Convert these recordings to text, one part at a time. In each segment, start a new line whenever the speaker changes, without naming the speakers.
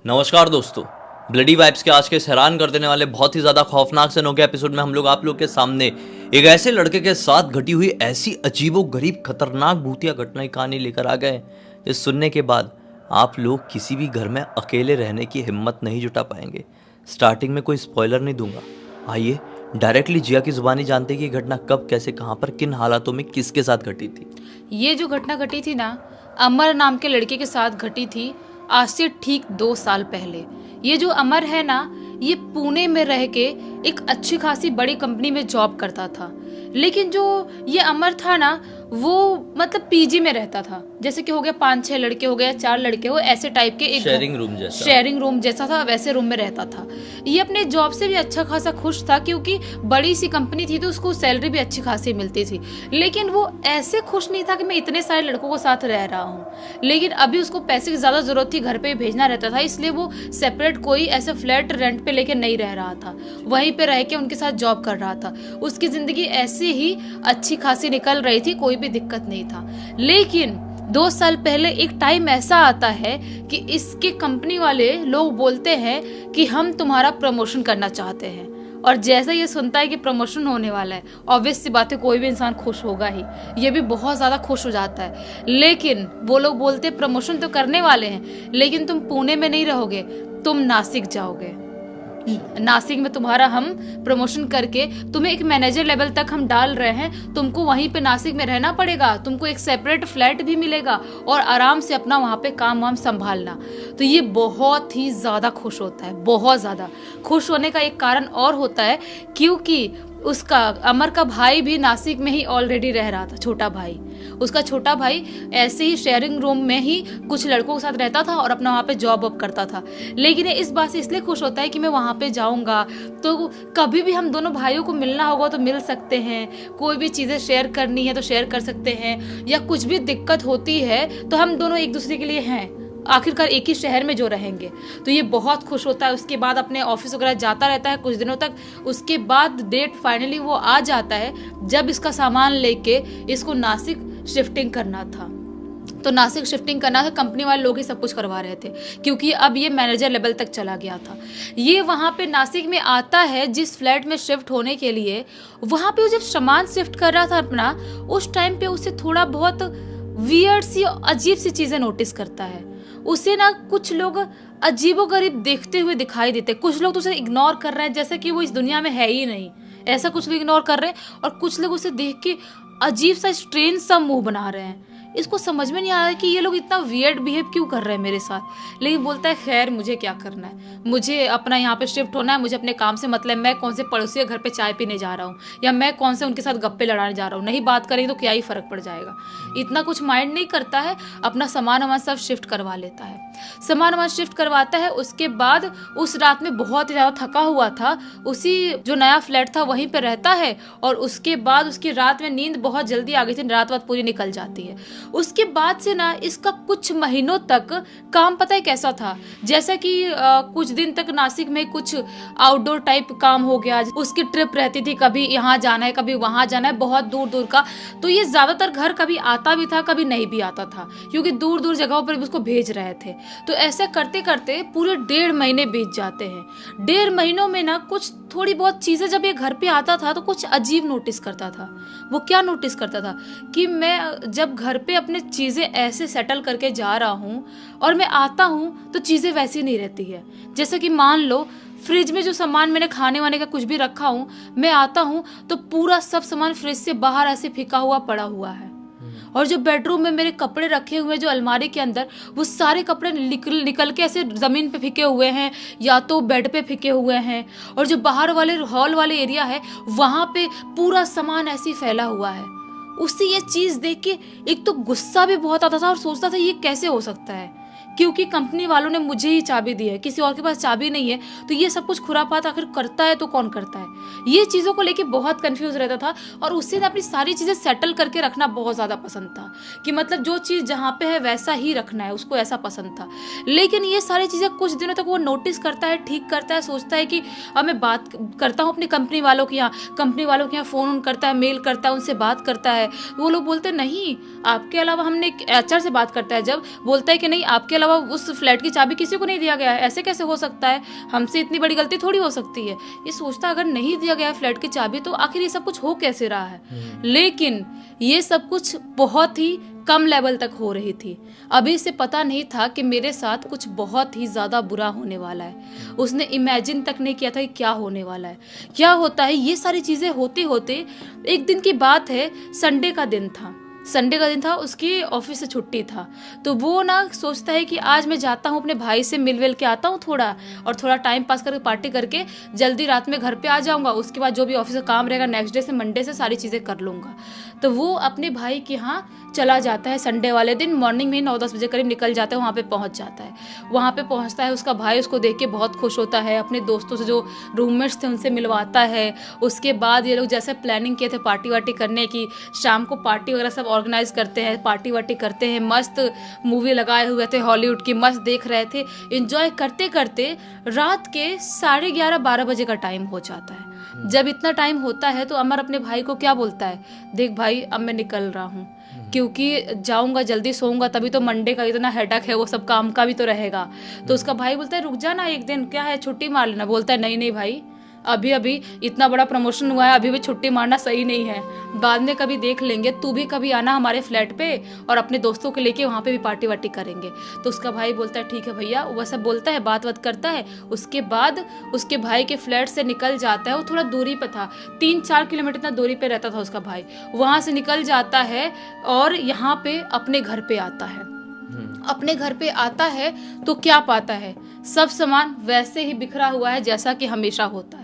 नमस्कार दोस्तों। Bloody vibes के आज के इस हैरान कर देने वाले बहुत ही ज़्यादा खौफनाक से नोके एपिसोड में हम लोग आप लोग के सामने एक ऐसे लड़के के साथ घटी हुई ऐसी अजीबो गरीब खतरनाक भूतिया घटना की कहानी लेकर आ गए जिस सुनने के बाद आप लोग किसी भी घर में अकेले रहने की हिम्मत नहीं जुटा पाएंगे। स्टार्टिंग में कोई स्पॉइलर नहीं दूंगा, आइए डायरेक्टली जिया की जुबानी जानते कि ये घटना कब, कैसे, कहाँ पर, किन हालातों में किसके साथ घटी थी।
ये जो घटना घटी थी ना, अमर नाम के लड़के के साथ घटी थी आज से ठीक 2 साल पहले। ये जो अमर है ना, ये पुणे में रह के एक अच्छी खासी बड़ी कंपनी में जॉब करता था। लेकिन जो ये अमर था ना, वो मतलब पीजी में रहता था। जैसे कि हो गया 5-6 लड़के हो गए, 4 लड़के हो, ऐसे टाइप के एक शेयरिंग रूम जैसा था, वैसे रूम में रहता था। ये अपने जॉब से भी अच्छा खासा खुश था क्योंकि बड़ी सी कंपनी थी तो उसको सैलरी भी अच्छी खासी मिलती थी। लेकिन वो ऐसे खुश नहीं था कि मैं इतने सारे लड़कों के साथ रह रहा हूँ। लेकिन अभी उसको पैसे की ज़्यादा ज़रूरत थी, घर पे भेजना रहता था, इसलिए वो सेपरेट कोई ऐसे फ्लैट रेंट पे लेके नहीं रह रहा था, वहीं पे रह के उनके साथ जॉब कर रहा था। उसकी ज़िंदगी ऐसे ही अच्छी खासी निकल रही थी, कोई भी दिक्कत नहीं था। लेकिन 2 साल पहले एक टाइम ऐसा आता है कि इसके कंपनी वाले लोग बोलते हैं कि हम तुम्हारा प्रमोशन करना चाहते हैं। और जैसा ये सुनता है कि प्रमोशन होने वाला है, ऑब्वियस सी बात है कोई भी इंसान खुश होगा ही। ये भी बहुत ज़्यादा खुश हो जाता है। लेकिन वो लोग बोलते प्रमोशन तो करने वाले हैं, लेकिन तुम पुणे में नहीं रहोगे, तुम नासिक जाओगे। नासिक में तुम्हारा हम प्रमोशन करके तुम्हें एक मैनेजर लेवल तक हम डाल रहे हैं। तुमको वहीं पे नासिक में रहना पड़ेगा, तुमको एक सेपरेट फ्लैट भी मिलेगा और आराम से अपना वहाँ पे काम वाम संभालना। तो ये बहुत ही ज़्यादा खुश होता है। बहुत ज़्यादा खुश होने का एक कारण और होता है क्योंकि उसका अमर का भाई भी नासिक में ही ऑलरेडी रह रहा था। छोटा भाई, उसका छोटा भाई ऐसे ही शेयरिंग रूम में ही कुछ लड़कों के साथ रहता था और अपना वहाँ पे जॉब वॉब करता था। लेकिन ये इस बात से इसलिए खुश होता है कि मैं वहाँ पे जाऊँगा तो कभी भी हम दोनों भाइयों को मिलना होगा तो मिल सकते हैं, कोई भी चीज़ें शेयर करनी है तो शेयर कर सकते हैं, या कुछ भी दिक्कत होती है तो हम दोनों एक दूसरे के लिए हैं, आखिरकार एक ही शहर में जो रहेंगे। तो ये बहुत खुश होता है। उसके बाद अपने ऑफिस वगैरह जाता रहता है कुछ दिनों तक। उसके बाद डेट फाइनली वो आ जाता है जब इसका सामान लेके इसको नासिक शिफ्टिंग करना था। तो नासिक शिफ्टिंग करना था, कंपनी वाले लोग ही सब कुछ करवा रहे थे क्योंकि अब ये मैनेजर लेवल तक चला गया था। ये वहाँ पे नासिक में आता है जिस फ्लैट में शिफ्ट होने के लिए। वहाँ पे वो जब सामान शिफ्ट कर रहा था अपना, उस टाइम पे उसे थोड़ा बहुत वियर्ड सी अजीब सी चीज़ें नोटिस करता है। उसे ना कुछ लोग अजीबोगरीब देखते हुए दिखाई देते। कुछ लोग तो उसे इग्नोर कर रहे हैं जैसे कि वो इस दुनिया में है ही नहीं, ऐसा कुछ लोग इग्नोर कर रहे हैं। और कुछ लोग उसे देख के अजीब सा स्ट्रेंज सा मुंह बना रहे हैं। इसको समझ में नहीं आ रहा है कि ये लोग इतना वियर्ड बिहेव क्यों कर रहे हैं मेरे साथ। लेकिन बोलता है खैर मुझे क्या करना है, मुझे अपना यहाँ पे शिफ्ट होना है, मुझे अपने काम से मतलब। मैं कौन से पड़ोसी के घर पे चाय पीने जा रहा हूँ या मैं कौन से उनके साथ गप्पे लड़ाने जा रहा हूँ, नहीं बात करेंगे तो क्या ही फर्क पड़ जाएगा। इतना कुछ माइंड नहीं करता है, अपना सामान वामान सब शिफ्ट करवा लेता है। सामान वामान शिफ्ट करवाता है। उसके बाद उस रात में बहुत ही ज़्यादा थका हुआ था, उसी जो नया फ्लैट था वहीं पर रहता है। और उसके बाद उसकी रात में नींद बहुत जल्दी आ गई थी, रात पूरी निकल जाती है। उसके बाद से ना इसका कुछ महीनों तक काम पता है कैसा था, जैसा कि कुछ दिन तक नासिक में कुछ आउटडोर टाइप काम हो गया। उसकी ट्रिप रहती थी, कभी यहाँ जाना है कभी वहाँ जाना है, बहुत दूर दूर का। तो ये ज़्यादातर घर कभी आता भी था कभी नहीं भी आता था क्योंकि दूर दूर जगहों पर भी उसको भेज रहे थे। तो ऐसे करते करते पूरे 1.5 महीने बीत जाते हैं। 1.5 महीनों में ना कुछ थोड़ी बहुत चीज़ें, जब ये घर पे आता था तो कुछ अजीब नोटिस करता था। वो क्या नोटिस करता था कि मैं जब घर पे अपने चीज़ें ऐसे सेटल करके जा रहा हूँ और मैं आता हूँ तो चीज़ें वैसी नहीं रहती है। जैसे कि मान लो फ्रिज में जो सामान मैंने खाने वाने का कुछ भी रखा हूँ, मैं आता हूँ तो पूरा सब सामान फ्रिज से बाहर ऐसे फेंका हुआ पड़ा हुआ है। और जो बेडरूम में मेरे कपड़े रखे हुए हैं जो अलमारी के अंदर, वो सारे कपड़े निकल के ऐसे ज़मीन पे फेंके हुए हैं या तो बेड पे फेंके हुए हैं। और जो बाहर वाले हॉल वाले एरिया है वहाँ पे पूरा सामान ऐसे ही फैला हुआ है। उससे ये चीज़ देख के एक तो गुस्सा भी बहुत आता था और सोचता था ये कैसे हो सकता है, क्योंकि कंपनी वालों ने मुझे ही चाबी दी है, किसी और के पास चाबी नहीं है। तो ये सब कुछ खुरापात आखिर करता है तो कौन करता है। ये चीज़ों को लेके बहुत कंफ्यूज रहता था। और उससे अपनी सारी चीज़ें सेटल करके रखना बहुत ज़्यादा पसंद था कि मतलब जो चीज़ जहाँ पे है वैसा ही रखना है, उसको ऐसा पसंद था। लेकिन ये सारी चीज़ें कुछ दिनों तक वो नोटिस करता है, ठीक करता है, सोचता है कि अब मैं बात करता हूँ अपनी कंपनी वालों के यहाँ फ़ोन करता है, मेल करता है, उनसे बात करता है। वो लोग बोलते नहीं, आपके अलावा हमने एचआर से बात करता है, जब बोलता है कि नहीं आपके इसके अलावा उस फ्लैट की चाबी किसी को नहीं दिया गया है, ऐसे कैसे हो सकता है, हमसे इतनी बड़ी गलती थोड़ी हो सकती है। ये सोचता अगर नहीं दिया गया है फ्लैट की चाबी तो आखिर ये सब कुछ हो कैसे रहा है। लेकिन ये सब कुछ बहुत ही कम लेवल तक हो रही थी। अभी से पता नहीं था कि मेरे साथ कुछ बहुत ही ज़्यादा बुरा होने वाला है। उसने इमेजिन तक नहीं किया था कि क्या होने वाला है, क्या होता है। ये सारी चीज़ें होते होते एक दिन की बात है, संडे का दिन था, उसकी ऑफिस से छुट्टी था। तो वो ना सोचता है कि आज मैं जाता हूँ अपने भाई से मिल के आता हूँ थोड़ा टाइम पास करके पार्टी करके जल्दी रात में घर पे आ जाऊँगा। उसके बाद जो भी ऑफिस का काम रहेगा नेक्स्ट डे से मंडे से सारी चीज़ें कर लूँगा। तो वो अपने भाई के यहाँ चला जाता है। संडे वाले दिन मॉर्निंग में 9-10 बजे करीब निकल जाता है, वहाँ पे पहुँच जाता है। वहाँ पे पहुँचता है, उसका भाई उसको देख के बहुत खुश होता है, अपने दोस्तों से जो रूममेट्स थे उनसे मिलवाता है। उसके बाद ये लोग जैसे प्लानिंग किए थे पार्टी वार्टी करने की, शाम को पार्टी वगैरह सब ऑर्गेनाइज करते हैं, पार्टी वार्टी करते हैं। मस्त मूवी लगाए हुए थे हॉलीवुड की, मस्त देख रहे थे। एंजॉय करते करते रात के 11:30-12 बजे का टाइम हो जाता है। जब इतना टाइम होता है तो अमर अपने भाई को क्या बोलता है, देख भाई अब मैं निकल रहा हूँ, क्योंकि जाऊंगा जल्दी सोऊंगा तभी तो मंडे का इतना हेडेक है, वो सब काम का भी तो रहेगा। तो उसका भाई बोलता है रुक जा ना एक दिन, क्या है छुट्टी मार लेना। बोलता है नहीं भाई, अभी इतना बड़ा प्रमोशन हुआ है, अभी भी छुट्टी मारना सही नहीं है, बाद में कभी देख लेंगे। तू भी कभी आना हमारे फ्लैट पे और अपने दोस्तों को लेके वहाँ पे भी पार्टी वार्टी करेंगे। तो उसका भाई बोलता है ठीक है भैया, वह सब बोलता है, बात करता है। उसके बाद उसके भाई के फ्लैट से निकल जाता है। वो थोड़ा दूरी पे था, 3-4 किलोमीटर इतना दूरी पे रहता था उसका भाई। वहाँ से निकल जाता है और यहाँ पे अपने घर पे आता है। अपने घर पे आता है तो क्या पाता है, सब सामान वैसे ही बिखरा हुआ है जैसा कि हमेशा होता है,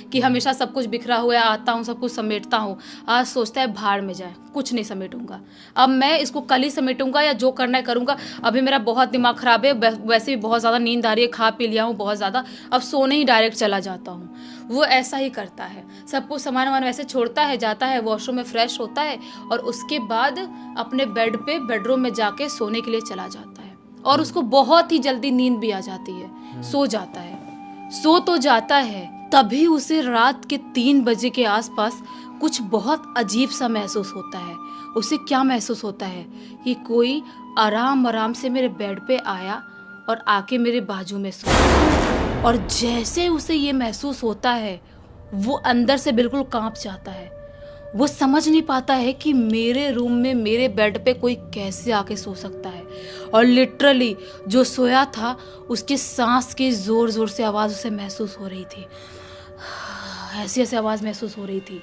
कि हमेशा सब कुछ बिखरा हुआ है, आता हूँ सब कुछ समेटता हूँ। आज सोचता है भाड़ में जाए, कुछ नहीं समेटूंगा, अब मैं इसको कल ही समेटूंगा या जो करना है करूंगा। अभी मेरा बहुत दिमाग खराब है, वैसे भी बहुत ज़्यादा नींद आ रही है, खा पी लिया हूँ बहुत ज़्यादा, अब सोने ही डायरेक्ट चला जाता हूँ। वो ऐसा ही करता है, सब कुछ सामान वामान वैसे छोड़ता है, जाता है वॉशरूम में फ्रेश होता है और उसके बाद अपने बेड पे बेडरूम में जाके सोने के लिए चला जाता है। और उसको बहुत ही जल्दी नींद भी आ जाती है, सो जाता है। सो तो जाता है, तभी उसे रात के 3 बजे के आसपास कुछ बहुत अजीब सा महसूस होता है। उसे क्या महसूस होता है कि कोई आराम से मेरे बेड पे आया और आके मेरे बाजू में सो। और जैसे उसे ये महसूस होता है वो अंदर से बिल्कुल कांप जाता है। वो समझ नहीं पाता है कि मेरे रूम में मेरे बेड पे कोई कैसे आके सो सकता है। और लिटरली जो सोया था उसके सांस की जोर जोर से आवाज़ उसे महसूस हो रही थी, ऐसी आवाज़ महसूस हो रही थी।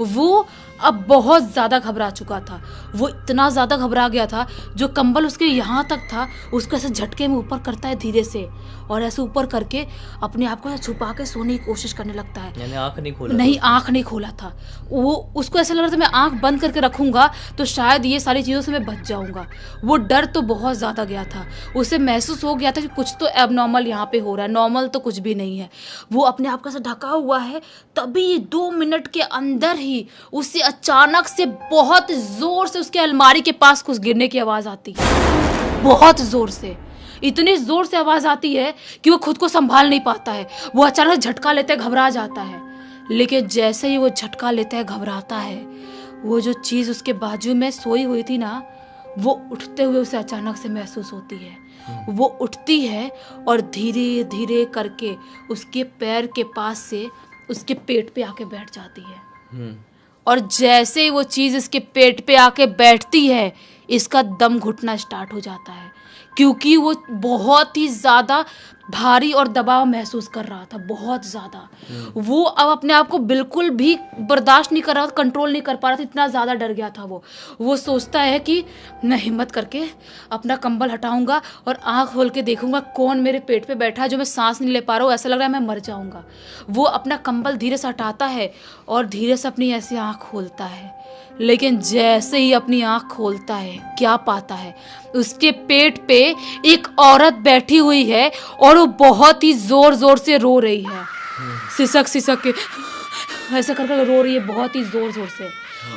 वो अब बहुत ज़्यादा घबरा चुका था, वो इतना ज़्यादा घबरा गया था, जो कंबल उसके यहाँ तक था उसको ऐसे झटके में ऊपर करता है धीरे से, और ऐसे ऊपर करके अपने आप को छुपा के सोने की कोशिश करने लगता है।
यानी आँख नहीं खोला?
नहीं, आँख नहीं खोला था वो। उसको ऐसा लग रहा था मैं आँख बंद करके रखूँगा तो शायद ये सारी चीज़ों से मैं बच जाऊँगा। वो डर तो बहुत ज़्यादा गया था, उसे महसूस हो गया था कि कुछ तो एबनॉर्मल यहाँ पे हो रहा है, नॉर्मल तो कुछ भी नहीं है। वो अपने आप का से ढका हुआ है, तभी 2 मिनट के अंदर ही उसे अचानक से बहुत जोर से उसके अलमारी के पास कुछ गिरने की आवाज़ आती है, बहुत जोर से, इतनी जोर से आवाज़ आती है कि वो खुद को संभाल नहीं पाता है। वो अचानक झटका लेते घबरा जाता है, लेकिन जैसे ही वो झटका लेता है घबराता है, वो जो चीज़ उसके बाजू में सोई हुई थी ना, वो उठते हुए उसे अचानक से महसूस होती है। वो उठती है और धीरे धीरे करके उसके पैर के पास से उसके पेट पे आके बैठ जाती है। और जैसे ही वो चीज़ इसके पेट पे आके बैठती है, इसका दम घुटना स्टार्ट हो जाता है, क्योंकि वो बहुत ही ज़्यादा भारी और दबाव महसूस कर रहा था, बहुत ज़्यादा। वो अब अपने आप को बिल्कुल भी बर्दाश्त नहीं कर रहा था, कंट्रोल नहीं कर पा रहा था, इतना ज़्यादा डर गया था वो सोचता है कि मैं हिम्मत करके अपना कंबल हटाऊंगा और आँख खोल के देखूंगा कौन मेरे पेट पे बैठा है, जो मैं सांस नहीं ले पा रहा हूँ, ऐसा लग रहा है मैं मर जाऊंगा। वो अपना कंबल धीरे से हटाता है और धीरे से अपनी ऐसी आँख खोलता है, लेकिन जैसे ही अपनी आँख खोलता है क्या पाता है, उसके पेट पे एक औरत बैठी हुई है और वो बहुत ही जोर जोर से रो रही है, सिसक के ऐसा करके रो रही है बहुत ही जोर जोर से।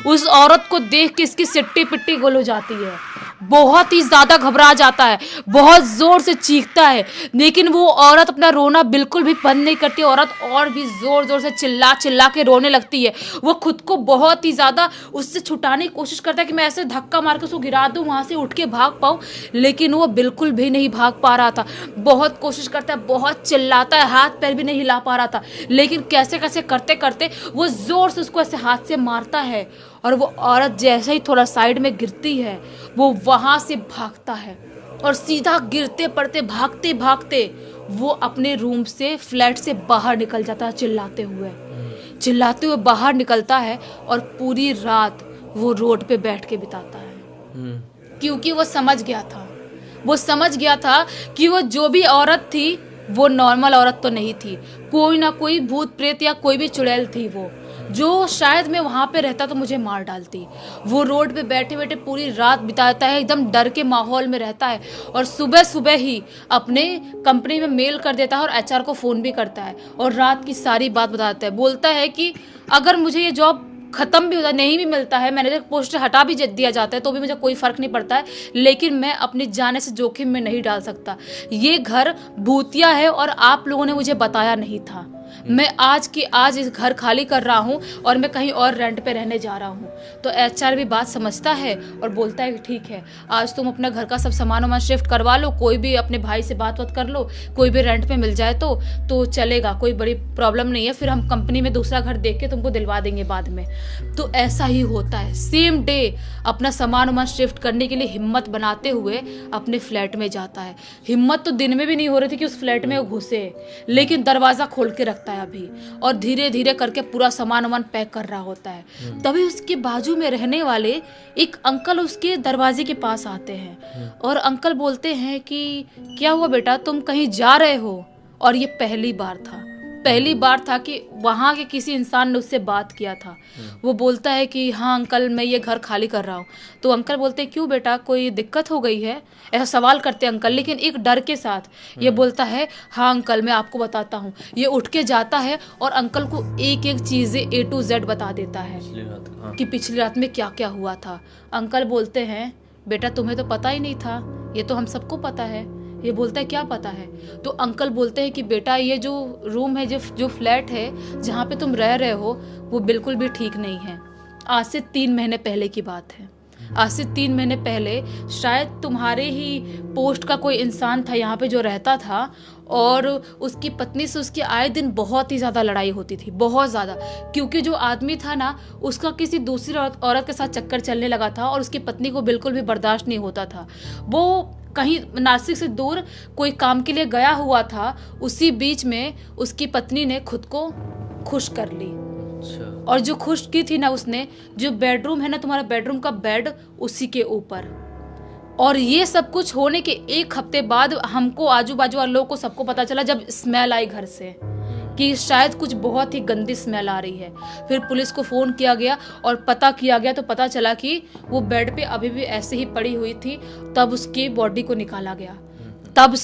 उस औरत को देख के इसकी सिट्टी पिट्टी गुल हो जाती है। बहुत ही ज़्यादा घबरा जाता है, बहुत ज़ोर से चीखता है, लेकिन वो औरत अपना रोना बिल्कुल भी बंद नहीं करती। औरत और भी ज़ोर ज़ोर से चिल्ला चिल्ला के रोने लगती है। वो खुद को बहुत ही ज़्यादा उससे छुटाने की कोशिश करता है कि मैं ऐसे धक्का मार के उसको गिरा दूँ, वहाँ से उठ के भाग पाऊँ, लेकिन वो बिल्कुल भी नहीं भाग पा रहा था। बहुत कोशिश करता है, बहुत चिल्लाता है, हाथ पैर भी नहीं हिला पा रहा था, लेकिन कैसे कैसे करते करते वो ज़ोर से उसको ऐसे हाथ से मारता है और वो औरत जैसे ही थोड़ा साइड में गिरती है, वो वहाँ से भागता है और सीधा गिरते पड़ते भागते भागते वो अपने रूम से, फ्लैट से बाहर निकल जाता है चिल्लाते हुए बाहर निकलता है और पूरी रात वो रोड पे बैठ के बिताता है। क्योंकि वो समझ गया था कि वो जो भी औरत थी वो नॉर्मल औरत तो नहीं थी, कोई ना कोई भूत प्रेत या कोई भी चुड़ैल थी वो, जो शायद मैं वहाँ पे रहता तो मुझे मार डालती। वो रोड पे बैठे बैठे पूरी रात बिताता है, एकदम डर के माहौल में रहता है और सुबह सुबह ही अपने कंपनी में मेल कर देता है और एचआर को फ़ोन भी करता है और रात की सारी बात बताता है। बोलता है कि अगर मुझे ये जॉब ख़त्म भी होता, नहीं भी मिलता है, मैनेजर पोस्ट हटा भी दिया जाता है तो भी मुझे कोई फ़र्क नहीं पड़ता है, लेकिन मैं अपनी जाने से जोखिम में नहीं डाल सकता। ये घर भूतिया है और आप लोगों ने मुझे बताया नहीं था। मैं आज की आज इस घर खाली कर रहा हूँ और मैं कहीं और रेंट पे रहने जा रहा हूँ। तो एचआर भी बात समझता है और बोलता है कि ठीक है, आज तुम अपना घर का सब सामान वामान शिफ्ट करवा लो, कोई भी अपने भाई से बात कर लो, कोई भी रेंट पे मिल जाए तो चलेगा, कोई बड़ी प्रॉब्लम नहीं है, फिर हम कंपनी में दूसरा घर देख के तुमको दिलवा देंगे बाद में। तो ऐसा ही होता है, सेम डे अपना सामान वामान शिफ्ट करने के लिए हिम्मत बनाते हुए अपने फ्लैट में जाता है। हिम्मत तो दिन में भी नहीं हो रही थी कि उस फ्लैट में वो घुसे, लेकिन दरवाज़ा खोल के रखता है अभी और धीरे धीरे करके पूरा सामान वामान पैक कर रहा होता है। तभी उसके बाजू में रहने वाले एक अंकल उसके दरवाजे के पास आते हैं और अंकल बोलते हैं कि क्या हुआ बेटा, तुम कहीं जा रहे हो? और ये पहली बार था कि वहाँ के किसी इंसान ने उससे बात किया था। वो बोलता है कि हाँ अंकल, मैं ये घर खाली कर रहा हूँ। तो अंकल बोलते हैं क्यों बेटा, कोई दिक्कत हो गई है? ऐसा सवाल करते हैं अंकल, लेकिन एक डर के साथ। ये बोलता है हाँ अंकल, मैं आपको बताता हूँ। ये उठ के जाता है और अंकल को एक एक चीज़ें A to Z बता देता है कि पिछली रात में क्या क्या हुआ था। अंकल बोलते हैं बेटा तुम्हें तो पता ही नहीं था, ये तो हम सबको पता है। ये बोलता है क्या पता है? तो अंकल बोलते हैं कि बेटा ये जो रूम है, जो फ्लैट है जहाँ पे तुम रह रहे हो, वो बिल्कुल भी ठीक नहीं है। आज से 3 महीने पहले की बात है। आज से 3 महीने पहले शायद तुम्हारे ही पोस्ट का कोई इंसान था यहाँ पे जो रहता था और उसकी पत्नी से उसकी आए दिन बहुत ही ज़्यादा लड़ाई होती थी, बहुत ज़्यादा, क्योंकि जो आदमी था ना उसका किसी दूसरी औरत के साथ चक्कर चलने लगा था और उसकी पत्नी को बिल्कुल भी बर्दाश्त नहीं होता था। वो कहीं नासिक से दूर कोई काम के लिए गया हुआ था, उसी बीच में उसकी पत्नी ने खुद को खुश कर ली। और जो खुश की थी ना उसने, जो बेडरूम है ना तुम्हारा बेडरूम का बेड, उसी के ऊपर। और ये सब कुछ होने के 1 हफ्ते बाद हमको, आजू बाजू वालों को, सबको पता चला जब स्मेल आई घर से कि शायद कुछ बहुत ही गंदी स्मेल आ रही है। फिर पुलिस को फ़ोन किया गया और पता किया गया तो पता चला कि वो बेड पे अभी भी ऐसे ही पड़ी हुई थी। तब उसकी बॉडी को निकाला गया। तब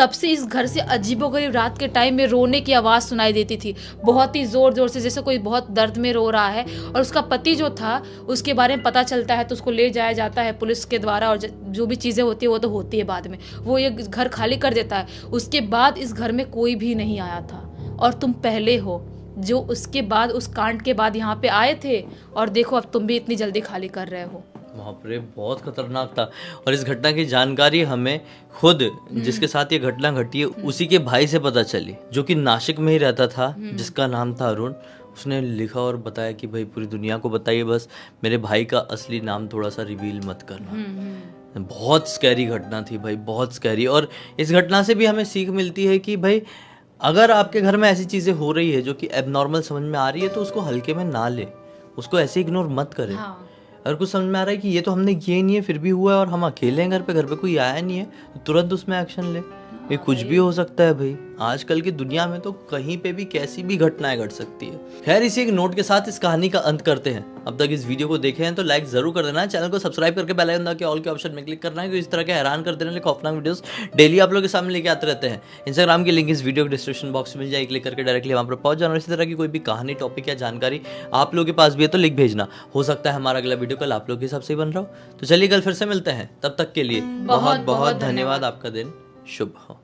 से इस घर से अजीबोगरीब रात के टाइम में रोने की आवाज़ सुनाई देती थी, बहुत ही ज़ोर ज़ोर से, जैसे कोई बहुत दर्द में रो रहा है। और उसका पति जो था, उसके बारे में पता चलता है तो उसको ले जाया जाता है पुलिस के द्वारा, और जो भी चीज़ें होती है वो तो होती है बाद में। वो ये घर खाली कर देता है। उसके बाद इस घर में कोई भी नहीं आया था और तुम पहले हो जो उसके बाद, उस कांड के बाद यहाँ पे आए थे, और देखो अब तुम भी इतनी जल्दी खाली कर रहे हो।
बाप रे, बहुत खतरनाक था। और इस घटना की जानकारी हमें खुद जिसके साथ ये घटना घटी है उसी के भाई से पता चली, जो कि नासिक में ही रहता था, जिसका नाम था अरुण। उसने लिखा और बताया कि भाई पूरी दुनिया को बताइए, बस मेरे भाई का असली नाम थोड़ा सा रिवील मत करना। बहुत स्कैरी घटना थी भाई, बहुत स्कैरी। और इस घटना से भी हमें सीख मिलती है कि भाई अगर आपके घर में ऐसी चीज़ें हो रही है जो कि एबनॉर्मल समझ में आ रही है तो उसको हल्के में ना ले, उसको ऐसे इग्नोर मत करें। अगर कुछ समझ में आ रहा है कि ये तो हमने किया ही नहीं है फिर भी हुआ है और हम अकेले हैं घर पे कोई आया नहीं है, तो तुरंत उसमें एक्शन ले। ये कुछ भी हो सकता है भाई, आजकल की दुनिया में तो कहीं पे भी कैसी भी घटनाएं घट सकती है। खैर इसी एक नोट के साथ इस कहानी का अंत करते हैं। अब तक इस वीडियो को देखे हैं तो लाइक जरूर कर देना, चैनल को सब्सक्राइब करके बेल आइकन दबा के ऑल के ऑप्शन में क्लिक करना है, क्योंकि इस तरह के हैरान कर देने वाले खौफनाक वीडियोस डेली आप लोगों के सामने लेके आते रहते हैं। इंस्टाग्राम की लिंक इस वीडियो के डिस्क्रिप्शन बॉक्स में मिल जाएगी, क्लिक करके डायरेक्टली वहां पर पहुंच जाना। इसी तरह की कोई भी कहानी, टॉपिक या जानकारी आप लोगों के पास भी है तो लिख भेजना, हो सकता है हमारा अगला वीडियो कल आप लोग के हिसाब से ही बन रहा हो। तो चलिए कल फिर से मिलते हैं, तब तक के लिए बहुत बहुत धन्यवाद। आपका दिन शुभ हो।